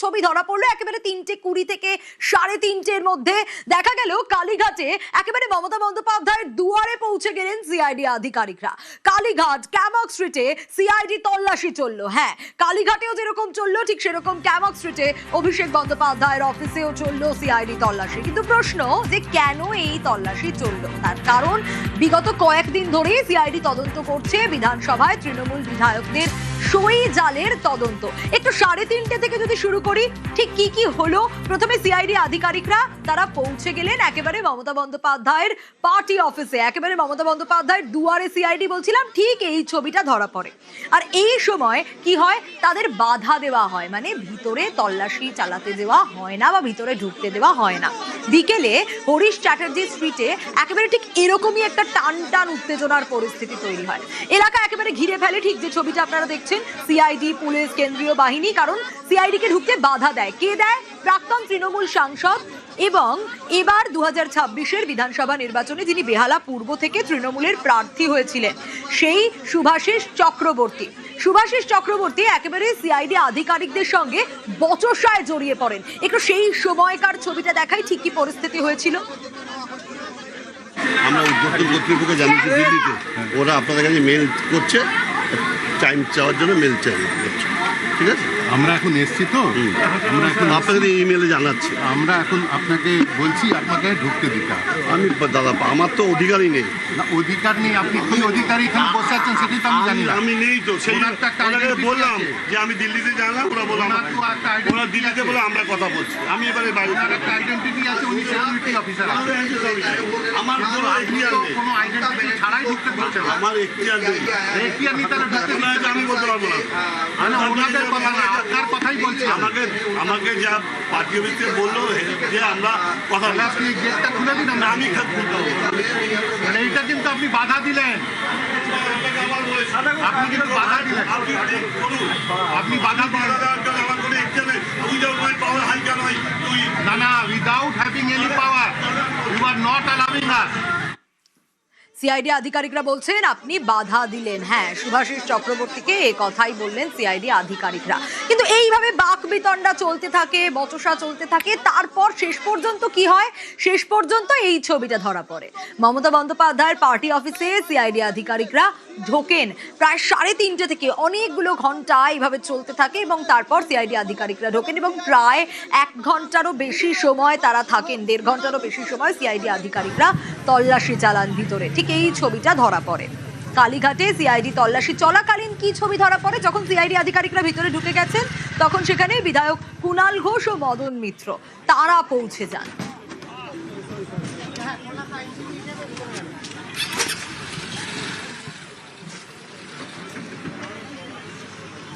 ছবি ধরা পড়লো একেবারে 3:20 থেকে 3:30-এর মধ্যে। দেখা গেল কালীঘাটে একেবারে মমতা বন্দ্যোপাধ্যায়ের দুয়ারে পৌঁছে গেলেন সিআইডি আধিকারিকরা। কালীঘাট ক্যামক স্ট্রিটে সিআইডি তল্লাশি চললো। হ্যাঁ, কালীঘাটেও যেরকম চললো ঠিক সেরকম ক্যামক স্ট্রিটে অভিষেক বন্দ্যোপাধ্যায়ের অফিসেও চললো সিআইডি তল্লাশি। কিন্তু প্রশ্ন যে কেন এই তল্লাশি চললো, তার কারণ বিগত কয়েকদিন ধরে সিআইডি তদন্ত করছে বিধানসভায় তৃণমূল বিধায়কদের সই জালের তদন্ত। একটু 3:30 থেকে যদি শুরু করি, ঠিক কি কি হলো। প্রথমে সিআইডি আধিকারিকরা তারা পৌঁছে গেলেন একেবারে মমতা বন্দ্যোপাধ্যায়ের পার্টি অফিসে, একেবারে মমতা বন্দ্যোপাধ্যায়ের দুয়ারে সিআইডি বলছিলাম, ঠিক এই ছবিটা ধরা পড়ে। আর এই সময় কি হয়, তাদের বাধা দেওয়া হয়, মানে ভিতরে তল্লাশি চালাতে দেওয়া হয় না বা ভিতরে ঢুকতে দেওয়া হয় না। বিকেলে হরিশ চ্যাটার্জি স্ট্রিটে একেবারে ঠিক এরকমই একটা টান টান উত্তেজনার পরিস্থিতি তৈরি হয়। এলাকা একেবারে ঘিরে ফেলে, ঠিক যে ছবিটা আপনারা দেখছেন, সিআইডি, পুলিশ, কেন্দ্রীয় বাহিনী। কারণ সিআইডি কে ঢুকতে বাধা দেয় কে দেয়? প্রাক্তন তৃণমূল সাংসদ এবং এবার 2026-এর বিধানসভা নির্বাচনে যিনি বেহালা পূর্ব থেকে তৃণমূলের প্রার্থী হয়েছিলেন, সেই শুভাশিস চক্রবর্তী। শুভাশিস চক্রবর্তী একেবারে সিআইডি আধিকারিকদের সঙ্গে বচসায় জড়িয়ে পড়েন। একটু সেই সময়কার ছবিটা দেখাই, ঠিক কি পরিস্থিতি হয়েছিল। আমরা উদ্বোধন কর্তৃপক্ষকে জানিয়েছি দিল্লিতে, ওরা আপনাদের কাছে মেল করছে, টাইম চাওয়ার জন্য মেল চাই করছে। ঠিক আছে, আমরা এখন এসছি তো, আমরা এখন আপনাদের ইমেলে জানাচ্ছি। আমরা এখন আপনাকে বলছি আপনাকে ঢুকতে দিতে হবে। আমি দাদা, আমার তো অধিকারই নেই। না, অধিকার নেই, আপনি কি অধিকারী এখানে বসে আছেন সেটাই তো আমি জানি না। আমি নেই তো, সেই ওনার তো একটা ওনাকে identity বললাম আছে। যে আমি দিল্লিতে জানলাম, ওরা বললাম ওনার তো একটা identity ওরা দিল্লিতে আছে। বলে আমরা কথা বলছি। আমি এবারে বাইরে ওনার একটা আইডেন্টিটি আছে, উনি সিকিউরিটি অফিসার আছে। আমার কোনো এখতিয়ার নেই, কোনো আইডেন্টিটি ছাড়াই ঢুকতে দিচ্ছে না। আমার এখতিয়ার নেই। এখতিয়ার নিতে হলে ঢুকতে দিচ্ছে না। আমি বলতে পারবো না। মানে ওনাদের কথা না, আপনার কথাই বলছি। আমাকে যা পার্টি অফিসে বললো যে আমরা কথা তাহলে আপনি গেটটা খুলে দিন। আমি মানে এইটা কিন্তু আপনি বাধা দিলেন, আপনি কিন্তু বাধা দিলেন, আপনি বাধা দিলেন। না না, without having any power you are not allowing us. CID আধিকারিকরা বলছেন আপনি বাধা দিলেন। হ্যাঁ, শুভাশিস চক্রবর্তীকে এই কথাই বললেন সিআইডি আধিকারিকরা। কিন্তু এইভাবে বাকবিতণ্ডা চলতে থাকে, বচসা চলতে থাকে। তারপর শেষ পর্যন্ত কি হয়? শেষ পর্যন্ত এই ছবিটা ধরা পড়ে। মমতা বন্দ্যোপাধ্যায়ের পার্টি অফিসে সিআইডি আধিকারিকরা ঢোকেন প্রায় 3:30 থেকে, অনেকগুলো ঘন্টা এইভাবে চলতে থাকে এবং তারপর সিআইডি আধিকারিকরা ঢোকেন এবং প্রায় 1 ঘন্টারও বেশি সময় তারা থাকেন। 1.5 ঘন্টারও বেশি সময় সিআইডি আধিকারিকরা তল্লাশি চালান ভিতরে। ঠিক এই ছবিটা ধরা পড়ে। কালীঘাটে সিআইডি তল্লাশি চলাকালীন কি ছবি ধরা পড়ে? যখন সিআইডি আধিকারিকরা ভিতরে ঢুকে গেছেন, তখন সেখানে বিধায়ক কুণাল ঘোষ ও মদন মিত্র তারা পৌঁছে যান।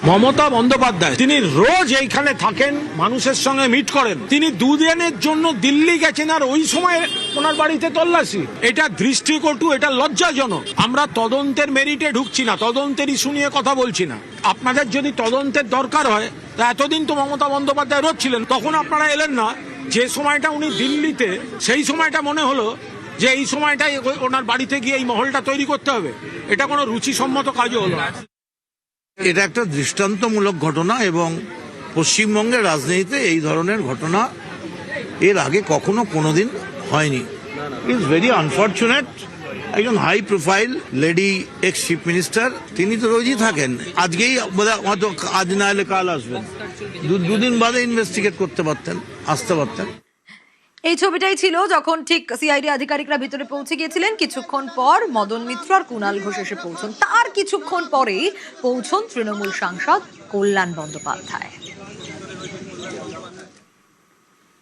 মমতা বন্দ্যোপাধ্যায় তিনি রোজ এইখানে থাকেন, মানুষের সঙ্গে মিট করেন। তিনি 2 দিনের জন্য দিল্লি গেছেন আর ওই সময় ওনার বাড়িতে তল্লাশি। এটা দৃষ্টিকটু, এটা লজ্জাজনক। আমরা তদন্তের মেরিটে ঢুকছি না, তদন্তের ইস্যু নিয়ে কথা বলছি না। আপনাদের যদি তদন্তের দরকার হয় তা এতদিন তো মমতা বন্দ্যোপাধ্যায় রোজ ছিলেন, তখন আপনারা এলেন না। যে সময়টা উনি দিল্লিতে, সেই সময়টা মনে হলো যে এই সময়টাই ওনার বাড়িতে গিয়ে এই মহলটা তৈরি করতে হবে। এটা কোনো রুচিসম্মত কাজও হলো না। এটা একটা দৃষ্টান্তমূলক ঘটনা এবং পশ্চিমবঙ্গের রাজনীতিতে এই ধরনের ঘটনা এর আগে কখনো কোনোদিন হয়নি। It's very unfortunate. একজন high profile lady ex chief minister, তিনি তো রোজই থাকেন। আজকেই হয়তো আজ না এলে কাল আসবেন, 2 দিন বাদে ইনভেস্টিগেট করতে পারতেন, আসতে পারতেন। এই ছবিটাই ছিল যখন ঠিক সিআইডি আধিকারিকরা ভিতরে পৌঁছে গিয়েছিলেন। কিছুক্ষণ পর মদন মিত্র আর কুণাল ঘোষ এসে পৌঁছন। তার কিছুক্ষণ পরেই পৌঁছন তৃণমূল সাংসদ কল্যাণ বন্দ্যোপাধ্যায়।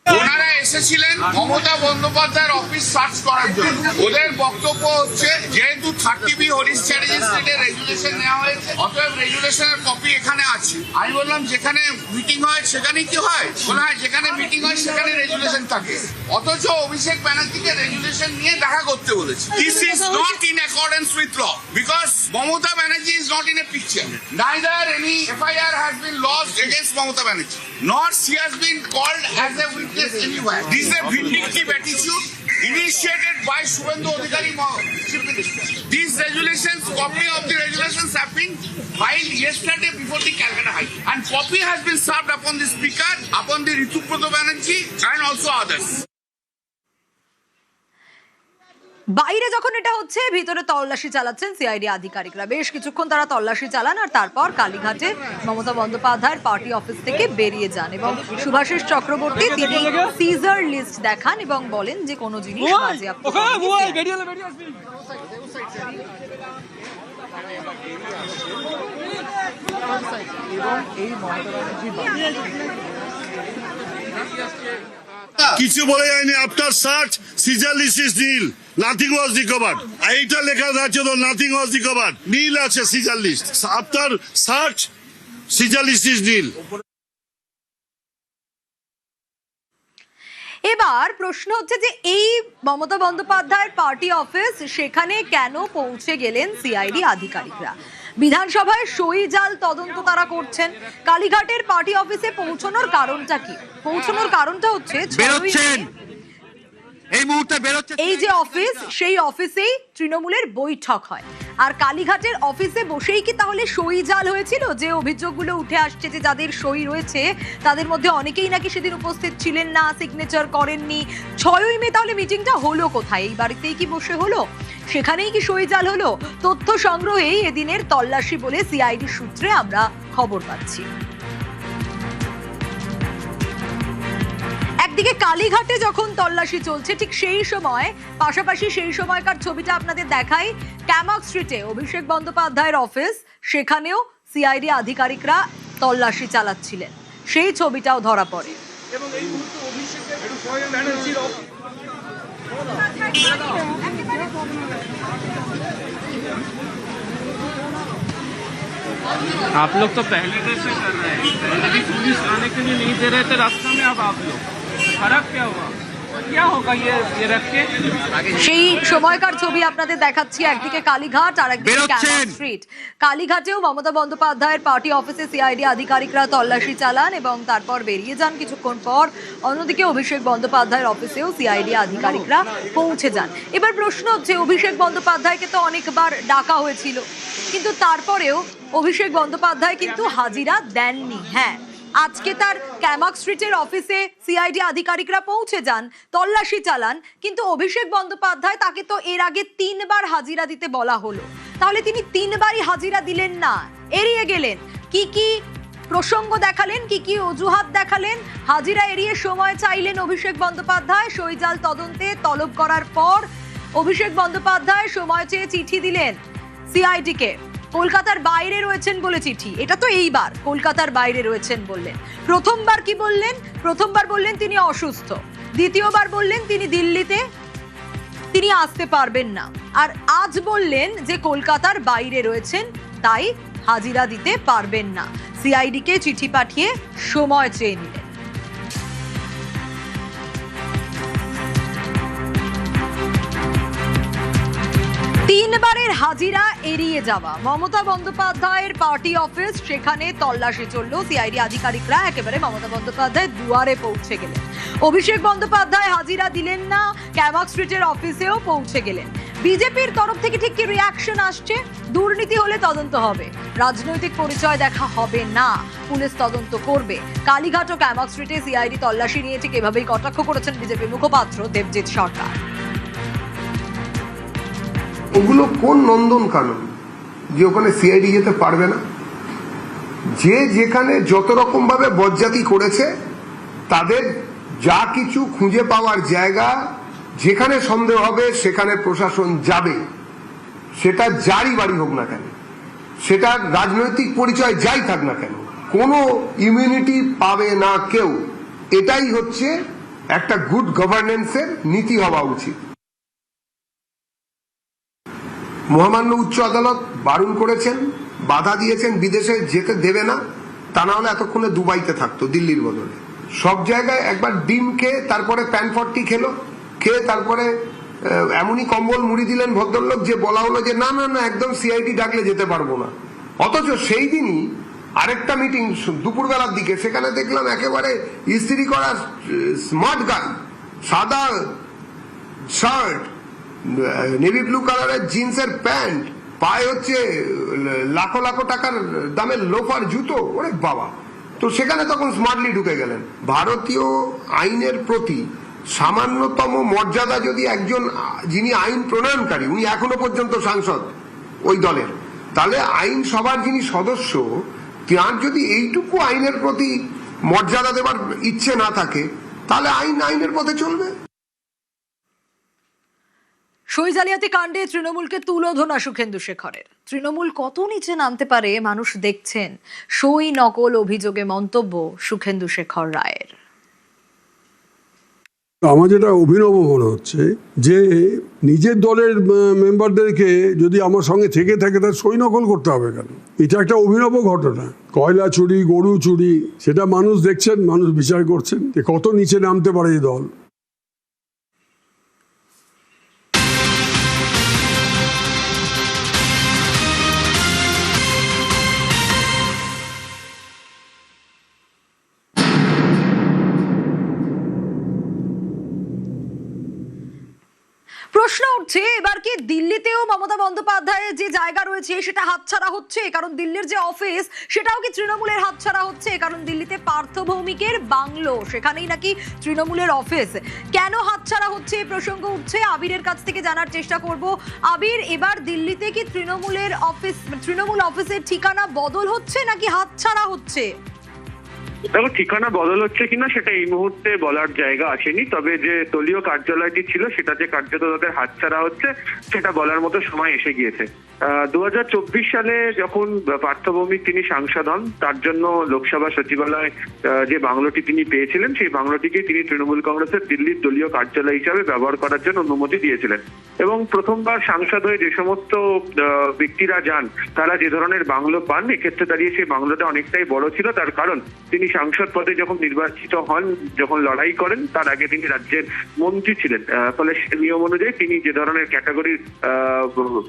ওনারা এসেছিলেন মমতা বন্দ্যোপাধ্যায়ের অফিস সার্চ করার জন্য। ওদের বক্তব্য হচ্ছে যেহেতু 30B হরিশ চ্যাটার্জি স্ট্রিটে রেজুলেশন নেওয়া হয়েছে, অতএব রেজুলেশনের কপি এখানে আছে। আমি বললাম যেখানে মিটিং হয় সেখানেই কি হয়? বলা হয় যেখানে মিটিং হয় সেখানে রেজুলেশন থাকে। অথচ অভিষেক ব্যানার্জিকে রেজুলেশন নিয়ে দেখা করতে বলেছে। This is not in accordance with law, because Mamata Banerjee is not in a picture. Neither any FIR has been lodged against Mamata Banerjee, nor she has been called as a witness anywhere. This is a vindictive attitude initiated by Shubhendu Adhikari. These resolutions, copy of the resolutions have been filed yesterday before the Calcutta High Court. And copy has been served upon the Speaker, upon the Rituproto Banerjee and also others. বাইরে যখন এটা হচ্ছে ভিতরে তল্লাশি চালাচ্ছেন CID আধিকারিকরা। বেশ কিছুক্ষণ তারা তল্লাশি চালান আর তারপর কালীঘাটে মমতা বন্দ্যোপাধ্যায়ের পার্টি অফিস থেকে বেরিয়ে যান এবং শুভাশিস চক্রবর্তী তিনি সিজার লিস্ট দেখান এবং বলেন যে কোনো জিনিস বাজেয়াপ্ত কিছু বলে যায়নি। After search seizure list is nil, nothing was recovered. এইটা লেখা আছে তো নাথিং ওয়াজ রিকভার্ড, নীল আছে seizure list. After search seizure list is nil. এবার প্রশ্ন হচ্ছে যে এই মমতা বন্দ্যোপাধ্যায়ের পার্টি অফিস সেখানে কেন পৌঁছে গেলেন সিআইডি আধিকারিকরা? বিধানসভায় সই জাল তদন্ত তারা করছেন। কালীঘাটের পার্টি অফিসে পৌঁছানোর কারণটা কি? পৌঁছানোর কারণটা হচ্ছে এই মুহূর্তে বেরোচ্ছে এই যে অফিস, সেই অফিসেই তৃণমূলের বৈঠক হয়। আর কালীঘাটের অফিসে বসেই কি তাহলে সই জাল হয়েছিল? যে অভিযোগগুলো উঠে আসছে যে যাদের সই রয়েছে তাদের মধ্যে অনেকেই নাকি সেদিন উপস্থিত ছিলেন না, সিগনেচার করেননি। 6ই মে তাহলে মিটিংটা হলো কোথায়? এই বাড়িতেই কি বসে হলো? সেখানেই কি সই জাল হলো? তথ্য সংগ্রহেই এদিনের তল্লাশি বলে সিআইডি সূত্রে আমরা খবর পাচ্ছি। একদিকে কালীঘাটে যখন তল্লাশি চলছে ঠিক সেই সময় পাশাপাশি সেই সময়কার ছবিটা আপনাদের দেখাই, ক্যামক স্ট্রিটে অভিষেক বন্দ্যোপাধ্যায়ের অফিস, সেখানেও সিআইডি আধিকারিকরা তল্লাশি চালাচ্ছিলেন, সেই ছবিটাও ধরা পড়ে। आप लोग तो पहले कैसे कर रहे हैं? पहले भी पुलिस आने के लिए नहीं दे रहे थे रास्ता में, अब आप लोग फर्क क्या हुआ? क्या होगा ये रख के? সেই সময়কার ছবি আপনাদের দেখাচ্ছি। একদিকে কালীঘাট আর একদিকে ক্যামক স্ট্রিট। কালীঘাটেও মমতা বন্দ্যোপাধ্যায়ের পার্টি অফিসে সিআইডি আধিকারিকরা তল্লাশি চালান এবং তারপর বেরিয়ে যান কিছুক্ষণ পর। অন্যদিকে অভিষেক বন্দ্যোপাধ্যায়ের অফিসেও সিআইডি আধিকারিকরা পৌঁছে যান। এবার প্রশ্ন হচ্ছে, অভিষেক বন্দ্যোপাধ্যায়কে তো অনেকবার ডাকা হয়েছিল, কিন্তু তারপরেও অভিষেক বন্দ্যোপাধ্যায় কিন্তু হাজিরা দেননি। হ্যাঁ, আজকে তার ক্যামক স্ট্রিটের অফিসে সিআইডি আধিকারিকরা পৌঁছে যান, তল্লাশি চালান, কিন্তু অভিষেক বন্দ্যোপাধ্যায় তাকে তো এর আগে 3বার হাজিরা দিতে বলা হলো। তাহলে তিনি 3বারই হাজিরা দিলেন না, এড়িয়ে গেলেন। কি কি প্রসঙ্গ দেখালেন, কি কি অজুহাত দেখালেন? হাজিরা এড়িয়ে সময় চাইলেন অভিষেক বন্দ্যোপাধ্যায়। সইজাল তদন্তে তলব করার পর অভিষেক বন্দ্যোপাধ্যায় সময় চেয়ে চিঠি দিলেন সিআইডিকে। কলকাতার বাইরে রয়েছেন বলে চিঠি, এটা তো এইবার কলকাতার বাইরে রয়েছেন বললেন। প্রথমবার কি বললেন? প্রথমবার বললেন তিনি অসুস্থ, দ্বিতীয়বার বললেন তিনি দিল্লিতে, তিনি আসতে পারবেন না, আর আজ বললেন যে কলকাতার বাইরে রয়েছেন তাই হাজিরা দিতে পারবেন না। সিআইডিকে চিঠি পাঠিয়ে সময় চেয়ে নিলেন। তিনবারের হাজিরা এড়িয়ে যাওয়া মমতা বন্দ্যোপাধ্যায়ের পার্টি অফিস, সেখানে তল্লাশি চলল। সিআইডি আধিকারিকরা একেবারে মমতা বন্দ্যোপাধ্যায়ের দুয়ারে পৌঁছে গেলেন। অভিষেক বন্দ্যোপাধ্যায় হাজিরা দিলেন না, ক্যামক স্ট্রিটের অফিসেও পৌঁছে গেলেন। বিজেপির তরফ থেকে ঠিক কি রিয়াকশন আসছে? দুর্নীতি হলে তদন্ত হবে, রাজনৈতিক পরিচয় দেখা হবে না, পুলিশ তদন্ত করবে। কালীঘাট ও ক্যামক স্ট্রিটে সিআইডি তল্লাশি নিয়ে ঠিক এভাবেই কটাক্ষ করেছেন বিজেপি মুখপাত্র দেবজিৎ সরকার। ওগুলো কোন নন্দন কানন যে ওখানে সিআইডি যেতে পারবে না? যে যেখানে যত রকম ভাবে বজ্জাতি করেছে তাদের যা কিছু খুঁজে পাওয়ার জায়গা, যেখানে সন্দেহ হবে সেখানে প্রশাসন যাবে, সেটা যারই বাড়ি হোক না কেন, সেটা রাজনৈতিক পরিচয় যাই থাক না কেন, কোনো ইমিউনিটি পাবে না কেউ। এটাই হচ্ছে একটা গুড গভর্নেন্সের নীতি হওয়া উচিত। মহামান্য উচ্চ আদালত বারণ করেছেন, বাধা দিয়েছেন, বিদেশে যেতে দেবে না, তা না হলে এতক্ষণে দুবাইতে থাকতো দিল্লির বদলে। সব জায়গায় একবার ডিম খেয়ে তারপরে প্যানফর্টি খেয়ে তারপরে এমনই কম্বল মুড়ি দিলেন ভদ্রলোক যে বলা হলো যে না না না একদম সিআইডি ডাকলে যেতে পারবো না। অথচ সেই দিনই আরেকটা মিটিং দুপুরবেলার দিকে, সেখানে দেখলাম একেবারে ইস্ত্রি করা স্মার্ট গাই, সাদা শার্ট, নেভি ব্লু কালারের জিন্সের প্যান্ট, পায়ে হচ্ছে লাখো লাখো টাকার দামের লোফার জুতো, ওরে বাবা। তো সেখানে তখন স্মার্টলি ঢুকে গেলেন। ভারতীয় আইনের প্রতি সামান্যতম মর্যাদা যদি একজন, যিনি আইন প্রণয়নকারী, উনি এখনো পর্যন্ত সাংসদ ওই দলের, তাহলে আইন সভার যিনি সদস্য, তার যদি এইটুকু আইনের প্রতি মর্যাদা দেবার ইচ্ছে না থাকে, তাহলে আইনের পথে চলবে। সই জালিয়াতি কাণ্ডে তৃণমূলকে তুলোধনা শুভেন্দু শেখরের। তৃণমূল কত নিচে নামতে পারে মানুষ দেখছেন, সই নকল অভিযোগে মন্তব্য শুভেন্দু শেখর রায়ের। আমার যেটা অভিনব মনে হচ্ছে যে নিজের দলের মেম্বারদেরকে যদি আমার সঙ্গে থেকে থাকে তার সই নকল করতে হবে কেন? এটা একটা অভিনব ঘটনা। কয়লা চুরি, গরু চুরি, সেটা মানুষ দেখছেন, মানুষ বিচার করছেন যে কত নিচে নামতে পারে এই দল। প্রশ্ন উঠছে, এবার কি দিল্লিতেও মমতা বন্দ্যোপাধ্যায়ের যে জায়গা রয়েছে সেটা হাতছাড়া হচ্ছে? কারণ দিল্লির যে অফিস সেটাও কি তৃণমূলের হাতছাড়া হচ্ছে? কারণ দিল্লিতে পার্থ ভৌমিকের বাংলো, সেখানেই নাকি তৃণমূলের অফিস। কেন হাতছাড়া হচ্ছে এই প্রসঙ্গ উঠছে, আবিরের কাছ থেকে জানার চেষ্টা করব। আবির, এবার দিল্লিতে কি তৃণমূল অফিসের ঠিকানা বদল হচ্ছে নাকি হাতছাড়া হচ্ছে? দেখো, ঠিকানা বদল হচ্ছে কিনা সেটা এই মুহূর্তে বলার জায়গা আসেনি, তবে যে দলীয় কার্যালয়টি ছিল সেটা যে কার্যত তাদের হাতছাড়া হচ্ছে সেটা বলার মতো সময় এসে গিয়েছে। 2024 সালে যখন পার্থ ভৌমিক তিনি সাংসদ হন, তার জন্য লোকসভা সচিবালয় যে বাংলোটি তিনি পেয়েছিলেন, সেই বাংলোটিকে তিনি তৃণমূল কংগ্রেসের দিল্লির দলীয় কার্যালয় হিসাবে ব্যবহার করার জন্য অনুমতি দিয়েছিলেন। এবং প্রথমবার সাংসদ হয়ে যে সমস্ত ব্যক্তিরা যান তারা যে ধরনের বাংলো পান, এক্ষেত্রে দাঁড়িয়ে সেই বাংলোটা অনেকটাই বড় ছিল। তার কারণ তিনি সাংসদ পদে যখন নির্বাচিত হন, যখন লড়াই করেন, তার আগে তিনি রাজ্যের মন্ত্রী ছিলেন। ফলে নিয়ম অনুযায়ী তিনি যে ধরনের ক্যাটাগরির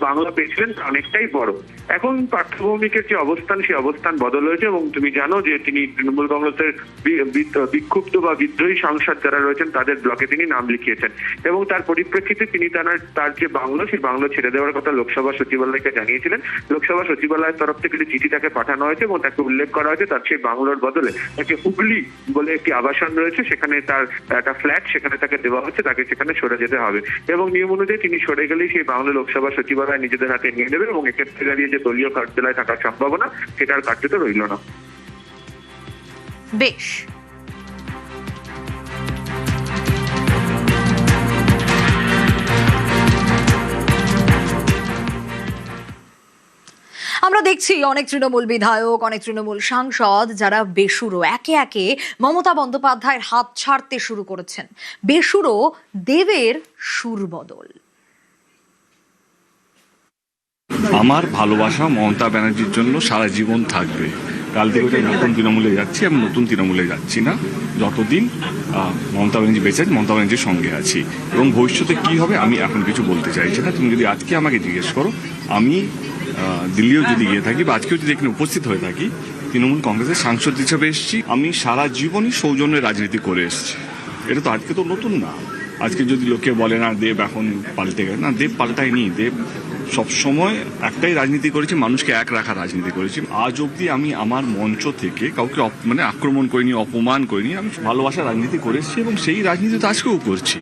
বাংলা পেয়েছিলেন অনেকটাই বড়। এখন পার্থ ভৌমিকের যে অবস্থান, সেই অবস্থান বদল হয়েছে এবং তুমি জানো যে তিনি তৃণমূল কংগ্রেসের বিক্ষুব্ধ বা বিদ্রোহী সাংসদ যারা রয়েছেন তাদের ব্লকে তিনি নাম লিখিয়েছেন এবং তার পরিপ্রেক্ষিতে তিনি তার যে বাংলো, সেই বাংলো ছেড়ে দেওয়ার কথা লোকসভা সচিবালয়কে জানিয়েছিলেন। লোকসভা সচিবালয়ের তরফ থেকে একটি চিঠি তাকে পাঠানো হয়েছে এবং তাকে উল্লেখ করা হয়েছে তার সেই বাংলোর বদলে তাকে হুগলি বলে একটি আবাসন রয়েছে, সেখানে তার একটা ফ্ল্যাট সেখানে তাকে দেওয়া হচ্ছে, তাকে সেখানে সরে যেতে হবে এবং নিয়ম অনুযায়ী তিনি সরে গেলেই সেই বাংলো লোকসভা সচিবালয় নিজেদের হাতে নিয়ে নেবে এবং এক্ষেত্রে দাঁড়িয়ে যে দলীয় কার্যালয় থাকার সম্ভাবনা সেটার কার্যত রইল না। বেশ, আমরা দেখছি অনেক তৃণমূল বিধায়ক, অনেক তৃণমূল সাংসদ যারা বেসুরো একে একে মমতা বন্দ্যোপাধ্যায়ের হাত ছাড়তে শুরু করেছেন। বেসুরো দেবের সুর বদল। আমার ভালোবাসা মমতা ব্যানার্জির জন্য সারা জীবন থাকবে। কাল থেকে নতুন তৃণমূলে যাচ্ছি, আমি নতুন তৃণমূলে যাচ্ছি না। যতদিন মমতা ব্যানার্জি বেঁচে আছে, মমতা ব্যানার্জির সঙ্গে আছি এবং ভবিষ্যতে কি হবে আমি এখন কিছু বলতে চাইছি না। তুমি যদি আজকে আমাকে জিজ্ঞেস করো, আমি দিল্লিও যদি গিয়ে থাকি বা আজকেও যদি এখানে উপস্থিত হয়ে থাকি, তৃণমূল কংগ্রেসের সাংসদ হিসেবে এসেছি। আমি সারা জীবনই সৌজন্যের রাজনীতি করে এসেছি, এটা তো আজকে তো নতুন না। আজকে যদি লোকে বলে না দেব এখন পাল্টে গেছে, না, দেব পাল্টায়নি। দেব সবসময় একটাই রাজনীতি করেছি, মানুষকে এক রাখার রাজনীতি করেছি। আজ অবধি আমি আমার মঞ্চ থেকে কাউকে আক্রমণ করিনি, অপমান করিনি। আমি ভালোবাসার রাজনীতি করে এসেছি এবং সেই রাজনীতি তো আজকেও করছি।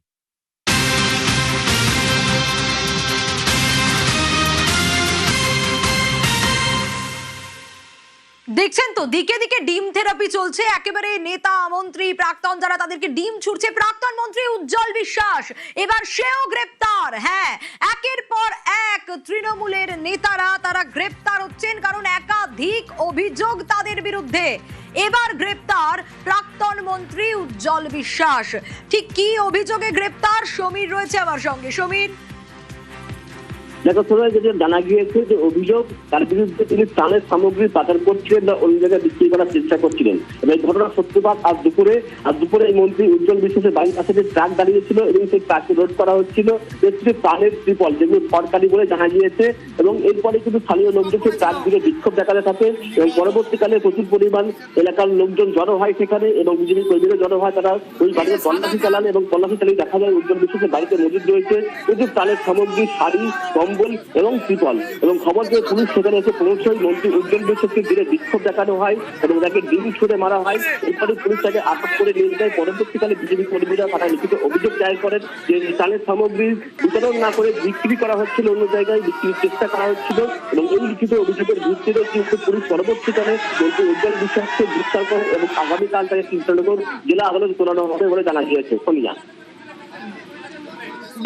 দেখছেন তো, দিকে দিকে ডিম থেরাপি চলছে। একেবারে নেতা মন্ত্রী প্রাক্তন যারা, তাদেরকে ডিম ছুটছে। প্রাক্তন মন্ত্রী উজ্জ্বল বিশ্বাস এবার সেও গ্রেপ্তার। হ্যাঁ, একের পর এক তৃণমূলের নেতারা তারা গ্রেপ্তার হচ্ছেন, কারণ একাধিক অভিযোগ তাদের বিরুদ্ধে। এবার গ্রেপ্তার প্রাক্তন মন্ত্রী উজ্জ্বল বিশ্বাস। ঠিক কি অভিযোগে গ্রেপ্তার, সমীর রয়েছে আমার সঙ্গে। সমীর, দেখাশোনায় যেটা জানা গিয়েছে যে অভিযোগ তার বিরুদ্ধে তিনি ত্রাণের সামগ্রী পাচার করছিলেন বা অন্য জায়গায় বিক্রি করার চেষ্টা করছিলেন এবং এই ঘটনার সূত্রপাত আজ দুপুরে এই মন্ত্রী উজ্জ্বল বিশ্বাসের বাড়ির কাছে যে ট্রাক দাঁড়িয়েছিল এবং সেই ট্রাককে রোধ করা হচ্ছিল ত্রাণের ত্রিপল যেগুলো সরকারি বলে জানা গিয়েছে এবং এরপরে কিন্তু স্থানীয় লোকজন সেই ট্রাক দিকে বিক্ষোভ দেখাতে থাকে এবং পরবর্তীকালে প্রচুর পরিমাণ এলাকার লোকজন জড়ো হয় সেখানে এবং বিজেপি কর্মীরা জড়ো হয়। তারা ওই বাড়িতে তল্লাশি চালান এবং তল্লাশি চালিয়ে দেখা যায় উজ্জ্বল বিশ্বাসের বাড়িতে মজুদ রয়েছে প্রচুর ত্রাণের সামগ্রী, শাড়ি, কম্বল এবং ত্রিপল এবং খবর পেয়ে পুলিশ সেখানে এসে পৌঁছয়। মন্ত্রী উজ্জ্বল বিশ্বাসকে ঘিরে বিক্ষোভ দেখানো হয় এবং তাকে ডিম ছুড়ে মারা হয়। এরপরে পুলিশ তাকে আটক করে নিয়ে যায়। পরবর্তীকালে বিজেপি কর্মীরা তারা লিখিত অভিযোগ দায়ের করেন যে ত্রাণের সামগ্রী বিতরণ না করে বিক্রি করা হচ্ছিল, অন্য জায়গায় বিক্রির চেষ্টা করা হচ্ছিল এবং এই লিখিত অভিযোগের ভিত্তিতে কিন্তু পুলিশ পরবর্তীকালে মন্ত্রী উজ্জ্বল বিশ্বাসকে গ্রেফতার করে এবং আগামীকাল তাকে কৃষ্ণনগর জেলা আদালতে তোলানো হবে বলে জানা গিয়েছে। সোনিয়া।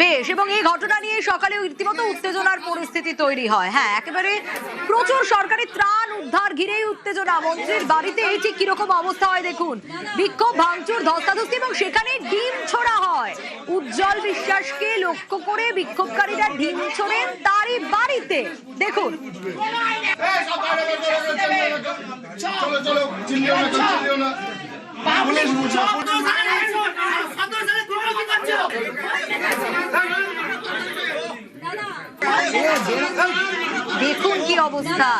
বেশ, এবং এই ঘটনা নিয়ে সকালে রীতিমতো উত্তেজনার পরিস্থিতি তৈরি হয়। হ্যাঁ, একেবারে প্রচুর সরকারি ত্রাণ উদ্ধার ঘিরেই উত্তেজনা। মন্ত্রীর বাড়িতে এই যে কিরকম অবস্থা হয় দেখুন, বিক্ষোভ, ভাঙচুর, ধস্তাধস্তি এবং সেখানে ডিম ছোড়া হয়। উজ্জ্বল বিশ্বাসকে লক্ষ্য করে বিক্ষোভকারীরা ডিম ছোড়েন তারই বাড়িতে। দেখুন, দেখুন কি অবস্থা,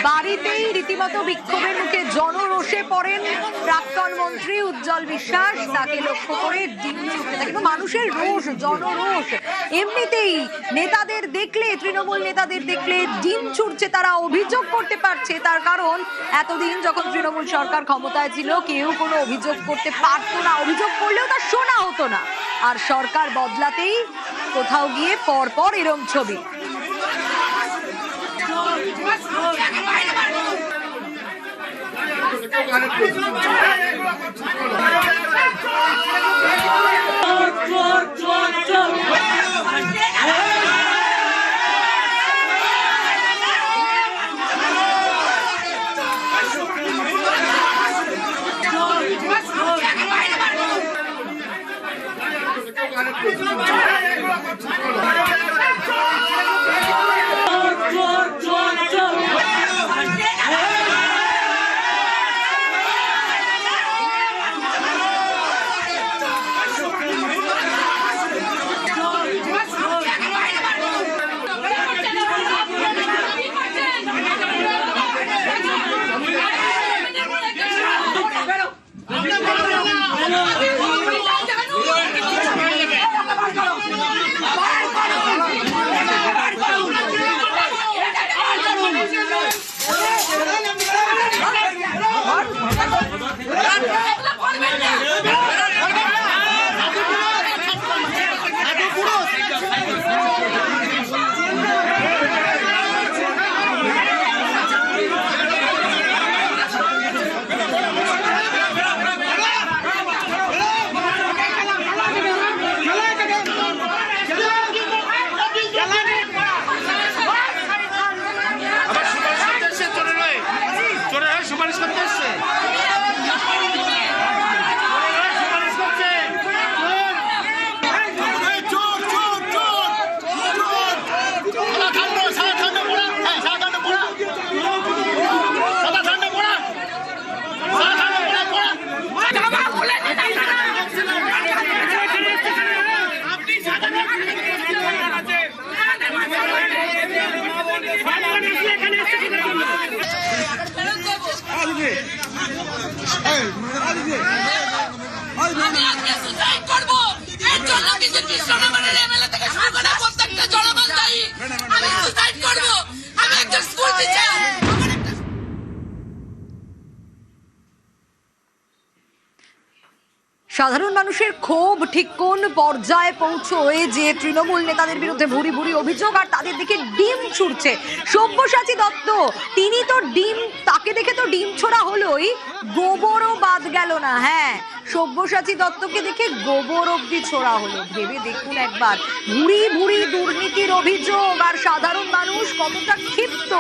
বাড়িতেই রীতিমতো বিক্ষোভের মুখে জনরোষে পড়েন প্রাক্তন মন্ত্রী উজ্জ্বল বিশ্বাস। তাকে লক্ষ্য করে ডিম ছুটতে থাকে। মানুষের রোষ, জনরোষ। এমনিতেই নেতাদের দেখলে, তৃণমূল নেতাদের দেখলে ডিম ছুটছে, তারা অভিযোগ করতে পারছে। তার কারণ এতদিন যখন তৃণমূল সরকার ক্ষমতায় ছিল কেউ কোনো অভিযোগ করতে পারতো না, অভিযোগ করলেও তা শোনা হতো না। আর সরকার বদলাতেই কোথাও গিয়ে পরপর এরম ছবি। সাধারণ মানুষের ক্ষোভ ঠিক কোন পর্যায়ে পৌঁছয় যে তৃণমূল নেতাদের বিরুদ্ধে ভুরি ভুরি অভিযোগ আর তাদের দিকে ডিম ছুড়ছে। সব্যসাচী দত্ত, তিনি তো ডিম, তাকে দেখে তো ডিম ছোড়া হলোই, গোবরও বাদ গেল না। হ্যাঁ, সব্যসাচী দত্তকে দেখে গোবর অব্দি ছোড়া হলো। ভেবে দেখুন একবার, ভুরি ভুরি দুর্নীতির অভিযোগ আর সাধারণ মানুষ কতটা ক্ষিপ্ত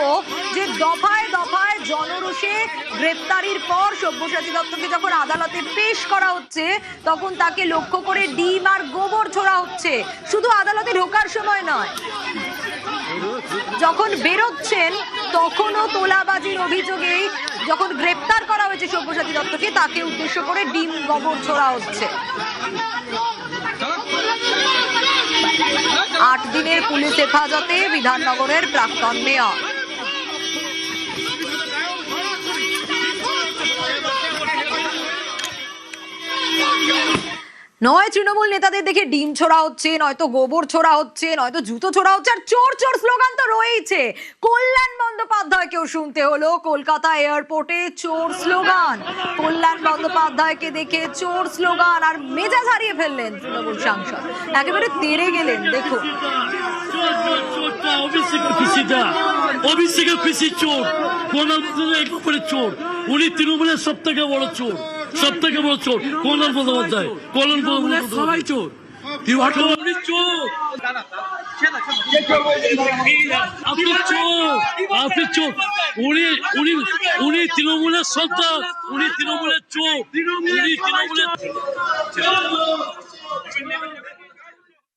যে দফায় দফায় জনরোষে গ্রেপ্তারির পর সব্যসাচী দত্তকে যখন আদালতে পেশ করা হচ্ছে তখন তাকে লক্ষ্য করে ডিম আর গোবর ছোড়া হচ্ছে। শুধু আদালতে ঢোকার সময় নয়, যখন বেরোচ্ছেন তখনও তোলাবাজির অভিযোগেই যখন গ্রেপ্তার করা হয়েছে সব্যসাচী দত্তকে, তাকে উদ্দেশ্য করে ডিম গোবর ছোড়া হচ্ছে। 8 দিনের পুলিশ হেফাজতে বিধাননগরের প্রাক্তন মেয়র। নয় তৃণমূল নেতাদের দেখে ডিম ছোড়া হচ্ছে, নয়তো গোবর ছোড়া হচ্ছে, নয়তো জুতো ছোড়া হচ্ছে, আর চোর চোর স্লোগান তো রয়েছে। কল্যাণ বন্দ্যোপাধ্যায়কেও শুনতে হলো কলকাতা এয়ারপোর্টে চোর স্লোগান। কল্যাণ বন্দ্যোপাধ্যায়কে দেখে চোর স্লোগান, আর মেজাজ হারিয়ে ফেললেন তৃণমূল সাংসদ, একেবারে তেড়ে গেলেন। দেখুন, চোর, উনি তৃণমূলের সব থেকে বড় চোর, সব থেকে বড় চোর কল্যাণ বন্দ্যোপাধ্যায়। কল্যাণ বন্দ্যোপাধ্যায় সবাই চোর, আপনি চোর, আপনি চোর, আপনি চোর। উনি তৃণমূলের সন্তান, উনি তৃণমূলের চোর, উনি তৃণমূলের